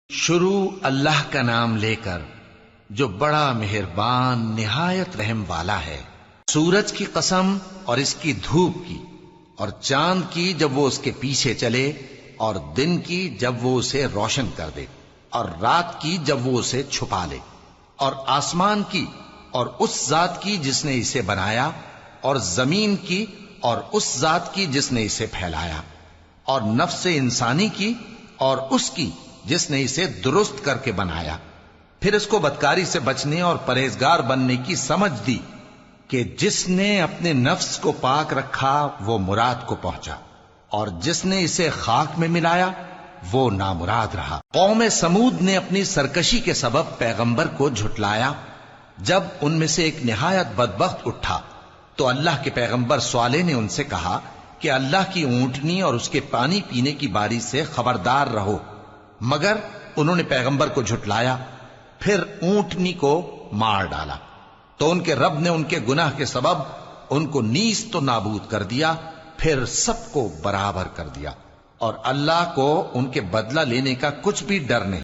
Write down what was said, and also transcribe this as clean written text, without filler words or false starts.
شروع اللہ کا نام لے کر جو بڑا مہربان نہایت رحم والا ہے۔ سورج کی قسم اور اس کی دھوپ کی، اور چاند کی جب وہ اس کے پیچھے چلے، اور دن کی جب وہ اسے روشن کر دے، اور رات کی جب وہ اسے چھپا لے، اور آسمان کی اور اس ذات کی جس نے اسے بنایا، اور زمین کی اور اس ذات کی جس نے اسے پھیلایا، اور نفس انسانی کی اور اس کی جس نے اسے درست کر کے بنایا، پھر اس کو بدکاری سے بچنے اور پرہیزگار بننے کی سمجھ دی کہ جس نے اپنے نفس کو پاک رکھا وہ مراد کو پہنچا، اور جس نے اسے خاک میں ملایا وہ نامراد رہا۔ قوم سمود نے اپنی سرکشی کے سبب پیغمبر کو جھٹلایا۔ جب ان میں سے ایک نہایت بدبخت اٹھا تو اللہ کے پیغمبر صالح نے ان سے کہا کہ اللہ کی اونٹنی اور اس کے پانی پینے کی باری سے خبردار رہو، مگر انہوں نے پیغمبر کو جھٹلایا، پھر اونٹنی کو مار ڈالا تو ان کے رب نے ان کے گناہ کے سبب ان کو نیست و نابود کر دیا، پھر سب کو برابر کر دیا، اور اللہ کو ان کے بدلہ لینے کا کچھ بھی ڈر نہیں۔